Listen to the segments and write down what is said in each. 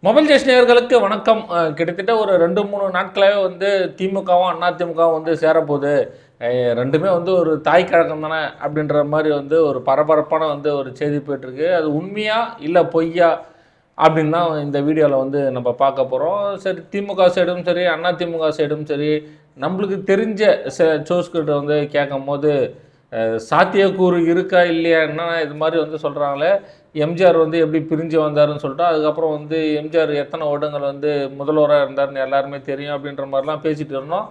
Mobile ஜெஸ் நேயர்களுக்கு வணக்கம். கிட்டத்தட்ட ஒரு 2-3 நாட்களாவே வந்து திமுகவும், அதிமுகவும் வந்து சேரப்போகுது. ரெண்டுமே வந்து ஒரு தாய் கழகம் தானே அப்படின்ற மாரி வந்து ஒரு பரபரப்பான வந்து ஒரு செய்தி போயிட்டுருக்கு. அது உண்மையா இல்ல பொய்யா அப்படின்னு தான் இந்த வீடியோவில் வந்து நம்ம பார்க்க போகிறோம். சரி, திமுக சைடும் சரி, அதிமுக சைடும் சரி, நம்மளுக்கு தெரிஞ்ச சோர்ஸ்கிட்ட வந்து கேட்கும்போது சாத்தியக்கூறு இருக்கா இல்லையா, என்ன இது மாதிரி வந்து சொல்கிறாங்களே. எம்ஜிஆர் வந்து எப்படி பிரிஞ்சு வந்தாருன்னு சொல்லிட்டு, அதுக்கப்புறம் வந்து எம்ஜிஆர் எத்தனை வருடங்கள் வந்து முதல்வராக இருந்தாருன்னு எல்லாருமே தெரியும் அப்படின்ற மாதிரிலாம் பேசிகிட்டு இருந்தோம்.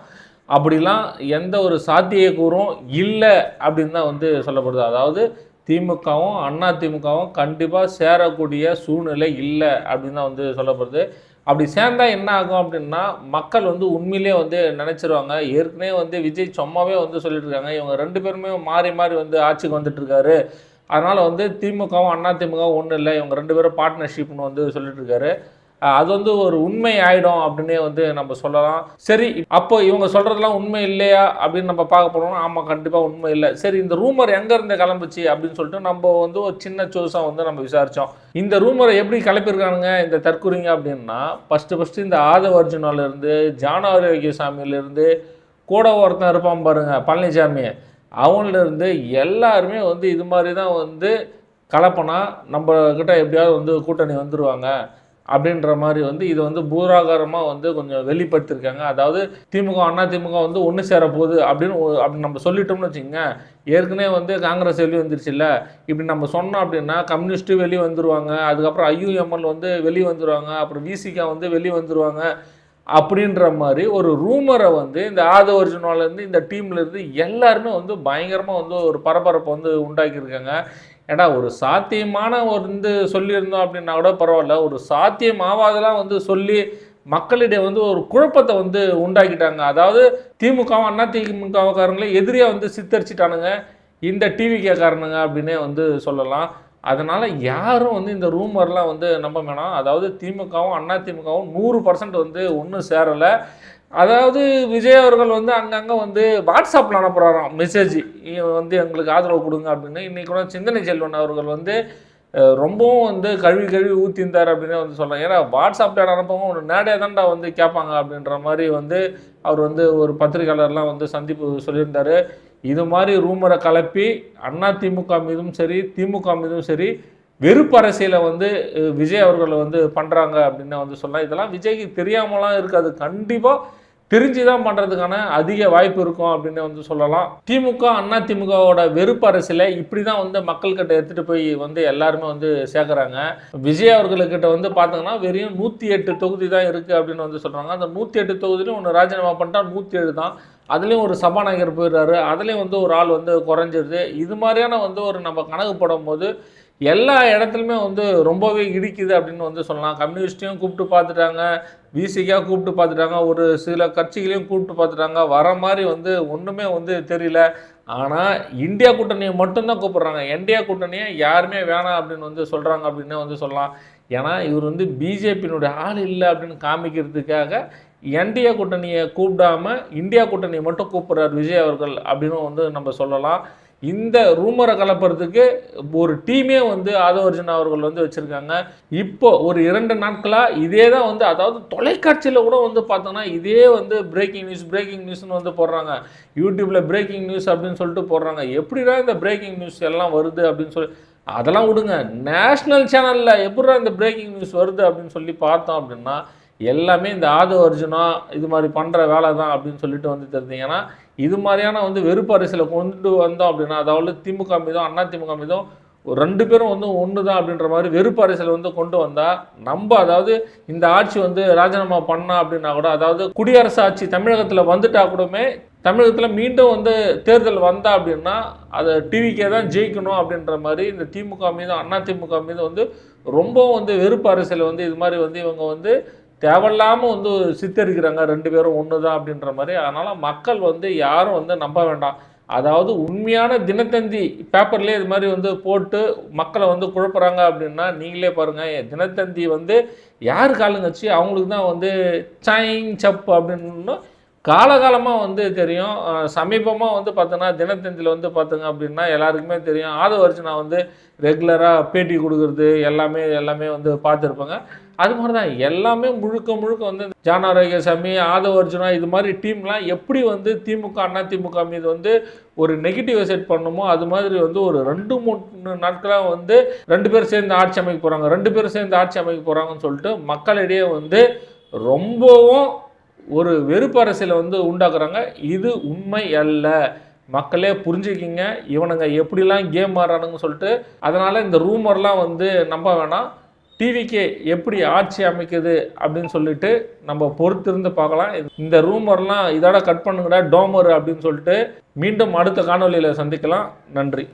அப்படிலாம் எந்த ஒரு சாத்தியக்கூறும் இல்லை அப்படின்னு தான் வந்து சொல்லப்படுது. அதாவது திமுகவும் அதிமுகவும் கண்டிப்பாக சேரக்கூடிய சூழ்நிலை இல்லை அப்படின்னு தான் வந்து சொல்லப்படுது. அப்படி சேர்ந்தா என்ன ஆகும் அப்படின்னா, மக்கள் வந்து உண்மையிலேயே வந்து நினச்சிருவாங்க. ஏற்கனவே வந்து விஜய் சும்மாவே வந்து சொல்லிட்டு இருக்காங்க, இவங்க 2 பேருமே மாறி மாறி வந்து ஆட்சிக்கு வந்துட்டு இருக்காரு. அதனால வந்து திமுகவும் அதிமுகவும் ஒன்றும் இல்லை, இவங்க 2 பேரும் பார்ட்னர்ஷிப்னு வந்து சொல்லிட்டு இருக்காரு. அது வந்து ஒரு உண்மை ஆயிடும் அப்படின்னே வந்து நம்ம சொல்லலாம். சரி, அப்போ இவங்க சொல்றதெல்லாம் உண்மை இல்லையா அப்படின்னு நம்ம பார்க்க போனோம்னா, ஆமா கண்டிப்பா உண்மை இல்லை. சரி, இந்த ரூமர் எங்க இருந்து கிளம்புச்சு அப்படின்னு சொல்லிட்டு நம்ம வந்து ஒரு சின்ன சோர்ஸா வந்து நம்ம விசாரிச்சோம். இந்த ரூமரை எப்படி கிளப்பியிருக்கானுங்க இந்த தற்குறிங்க அப்படின்னா, ஃபர்ஸ்ட் இந்த ஆதவ அர்ஜுனால இருந்து, ஜான ஆரோக்கியசாமியில இருந்து, கூட ஒருத்தன் இருப்பான் பாருங்க பழனிசாமி, அவன்ல இருந்து எல்லாருமே வந்து இது மாதிரி தான் வந்து கலப்பனா நம்ம கிட்ட எப்படியாவது வந்து கூட்டணி வந்துருவாங்க அப்படின்ற மாதிரி வந்து இதை வந்து பூராகாரமாக வந்து கொஞ்சம் வெளிப்படுத்தியிருக்காங்க. அதாவது திமுக அதிமுக வந்து ஒன்று சேரப்போகுது அப்படி நம்ம சொல்லிட்டோம்னு வச்சுக்கோங்க. ஏற்கனவே வந்து காங்கிரஸ் வெளியே வந்துருச்சுல்ல, இப்படி நம்ம சொன்னோம் அப்படின்னா கம்யூனிஸ்ட்டு வெளியே வந்துடுவாங்க, அதுக்கப்புறம் ஐயுஎம்எல் வந்து வெளியே வந்துடுவாங்க, அப்புறம் விசிகா வந்து வெளியே வந்துடுவாங்க அப்படின்ற மாதிரி ஒரு ரூமரை வந்து இந்த ஆதவ அர்ஜுனாலேருந்து இந்த டீம்லேருந்து எல்லாருமே வந்து பயங்கரமாக வந்து ஒரு பரபரப்பை வந்து உண்டாக்கியிருக்காங்க. ஏடா, ஒரு சாத்தியமான வந்து சொல்லியிருந்தோம் அப்படின்னா கூட பரவாயில்ல, ஒரு சாத்தியம் ஆகாதெல்லாம் வந்து சொல்லி மக்களிடையே வந்து ஒரு குழப்பத்தை வந்து உண்டாக்கிட்டாங்க. அதாவது திமுகவும் அதிமுககாரங்களே எதிரியாக வந்து சித்தரிச்சிட்டானுங்க இந்த டிவிகேக்காரனுங்க அப்படின்னே வந்து சொல்லலாம். அதனால் யாரும் வந்து இந்த ரூமர்லாம் வந்து நம்ப வேணாம். அதாவது திமுகவும் அதிமுகவும் 100% வந்து ஒன்றும் சேரலை. அதாவது விஜய் அவர்கள் வந்து அங்கங்கே வந்து வாட்ஸ்அப்பில் அனுப்புகிறாராம் மெசேஜ், வந்து எங்களுக்கு ஆதரவு கொடுங்க அப்படின்னு. இன்றைக்கி கூட சிந்தனை செல்வன் அவர்கள் வந்து ரொம்பவும் வந்து கழுவி கழுவி ஊற்றிருந்தார் அப்படின்னே வந்து சொல்லலாம். ஏன்னா வாட்ஸ்அப்பில் அனுப்பவும் ஒரு நேடையாக தான்டா வந்து கேட்பாங்க அப்படின்ற மாதிரி வந்து அவர் வந்து ஒரு பத்திரிகையாளர்லாம் வந்து சந்திப்பு சொல்லியிருந்தார். இது மாதிரி ரூமரை கலப்பி அதிமுக மீதும் சரி, திமுக மீதும் சரி வெறுப்பு அரசியலை வந்து விஜய் அவர்களை வந்து பண்ணுறாங்க அப்படின்னு வந்து சொல்லலாம். இதெல்லாம் விஜய்க்கு தெரியாமலாம் இருக்காது, கண்டிப்பாக தெரிஞ்சு தான் பண்ணுறதுக்கான அதிக வாய்ப்பு இருக்கும் அப்படின்னு வந்து சொல்லலாம். திமுக அதிமுகவோட வெறுப்பு அரசியலை இப்படி தான் வந்து மக்கள்கிட்ட எடுத்துகிட்டு போய் வந்து எல்லாருமே வந்து சேர்க்குறாங்க. விஜய் அவர்களுக்கிட்ட வந்து பார்த்தோங்கன்னா வெறும் 108 தொகுதி தான் இருக்குது அப்படின்னு வந்து சொல்கிறாங்க. அந்த 108 தொகுதியிலும் ஒன்று ராஜினாமா பண்ணிட்டா 107 தான். அதுலேயும் ஒரு சபாநாயகர் போயிடுறாரு, அதுலேயும் வந்து ஒரு ஆள் வந்து குறைஞ்சிருது. இது மாதிரியான வந்து ஒரு நம்ம கணக்கு போடும்போது எல்லா இடத்துலையுமே வந்து ரொம்பவே இடிக்குது அப்படின்னு வந்து சொல்லலாம். கம்யூனிஸ்ட்டையும் கூப்பிட்டு பார்த்துட்டாங்க, விசிகா கூப்பிட்டு பார்த்துட்டாங்க, ஒரு சில கட்சிகளையும் கூப்பிட்டு பார்த்துட்டாங்க, வர மாதிரி வந்து ஒன்றுமே வந்து தெரியல. ஆனால் இந்தியா கூட்டணியை மட்டும்தான் கூப்பிட்றாங்க. என்டிஏ கூட்டணியை யாருமே வேணாம் அப்படின்னு வந்து சொல்கிறாங்க அப்படின்னு வந்து சொல்லலாம். ஏன்னா இவர் வந்து பிஜேபியினுடைய ஆள் இல்லை அப்படின்னு காமிக்கிறதுக்காக என்டிஏ கூட்டணியை கூப்பிடாம இந்தியா கூட்டணியை மட்டும் கூப்பிட்றாரு விஜய் அவர்கள் அப்படின்னு வந்து நம்ம சொல்லலாம். இந்த ரூமரை கலப்புறதுக்கு ஒரு டீமே வந்து ஆதவ அர்ஜுனா அவர்கள் வந்து வச்சுருக்காங்க. இப்போ ஒரு 2 நாட்களாக இதே தான் வந்து, அதாவது தொலைக்காட்சியில் கூட வந்து பார்த்தோன்னா இதே வந்து பிரேக்கிங் நியூஸ்னு வந்து போடுறாங்க. யூடியூப்பில் பிரேக்கிங் நியூஸ் அப்படின்னு சொல்லிட்டு போடுறாங்க. எப்படிடா இந்த பிரேக்கிங் நியூஸ் எல்லாம் வருது அப்படின்னு சொல்லி அதெல்லாம் விடுங்க, நேஷ்னல் சேனலில் எப்படிடா இந்த பிரேக்கிங் நியூஸ் வருது அப்படின்னு சொல்லி பார்த்தோம் அப்படின்னா எல்லாமே இந்த ஆதவ அர்ஜுனா இது மாதிரி பண்ணுற வேலை தான் அப்படின்னு சொல்லிட்டு வந்து தெரிஞ்சிங்கன்னா, இது மாதிரியான வந்து வெறுப்பு அரசியலை கொண்டு வந்தோம் அப்படின்னா, அதாவது திமுக மீதும் அதிமுக மீதும் 2 பேரும் வந்து ஒன்று தான் அப்படின்ற மாதிரி வெறுப்பு அரசியலை வந்து கொண்டு வந்தால் நம்ம, அதாவது இந்த ஆட்சி வந்து ராஜினாமா பண்ணா அப்படின்னா கூட, அதாவது குடியரசு ஆட்சி தமிழகத்தில் வந்துட்டா கூடமே, தமிழகத்தில் மீண்டும் வந்து தேர்தல் வந்தா அப்படின்னா அதை டிவிக்கே தான் ஜெயிக்கணும் அப்படின்ற மாதிரி இந்த திமுக மீதும் அதிமுக மீது வந்து ரொம்பவும் வந்து வெறுப்பு அரசியலை வந்து இது மாதிரி வந்து இவங்க வந்து தேவையில்லாமல் வந்து சித்தரிக்கிறாங்க. 2 பேரும் ஒன்று தான் அப்படின்ற மாதிரி. அதனால் மக்கள் வந்து யாரும் வந்து நம்ப வேண்டாம். அதாவது உண்மையான தினத்தந்தி பேப்பர்லேயே இது மாதிரி வந்து போட்டு மக்களை வந்து குழப்புறாங்க அப்படின்னா நீங்களே பாருங்கள். தினத்தந்தி வந்து யார் காலுங்கச்சு அவங்களுக்கு தான் வந்து சைங் சப் அப்படின்னு காலகாலமாக வந்து தெரியும். சமீபமாக வந்து பார்த்தோன்னா தினத்தந்தியில் வந்து பார்த்திங்க அப்படின்னா எல்லாருக்குமே தெரியும், ஆதவ அர்ஜுனா வந்து ரெகுலராக பேட்டி கொடுக்குறது எல்லாமே வந்து பார்த்துருப்பாங்க. அது மாதிரி தான் எல்லாமே முழுக்க முழுக்க வந்து ஜான் ஆரோக்கியசாமி, ஆதவ அர்ஜுனா இது மாதிரி டீம்லாம் எப்படி வந்து திமுக அண்ணா திமுக மீது வந்து ஒரு நெகட்டிவ் செட் பண்ணுமோ அது மாதிரி வந்து ஒரு 2-3 நாட்களாக வந்து 2 பேர் சேர்ந்து ஆட்சி அமைக்க போகிறாங்க, 2 பேரும் சேர்ந்து ஆட்சி அமைக்க போகிறாங்கன்னு சொல்லிட்டு மக்களிடையே வந்து ரொம்பவும் ஒரு வெறுப்பு அரசியலை வந்து உண்டாக்குறாங்க. இது உண்மை அல்ல. மக்களே புரிஞ்சுக்கிங்க, இவனுங்க எப்படிலாம் கேம் ஆடுறானுங்கன்னு சொல்லிட்டு. அதனால் இந்த ரூமர்லாம் வந்து நம்ப வேணாம். டிவிகே எப்படி ஆட்சி அமைக்குது அப்படின்னு சொல்லிட்டு நம்ம பொறுத்திருந்து பார்க்கலாம். இந்த ரூமர்லாம் இதோட கட் பண்ணுங்கடா டோமர் அப்படின்னு சொல்லிட்டு மீண்டும் அடுத்த காணொலியில் சந்திக்கலாம். நன்றி.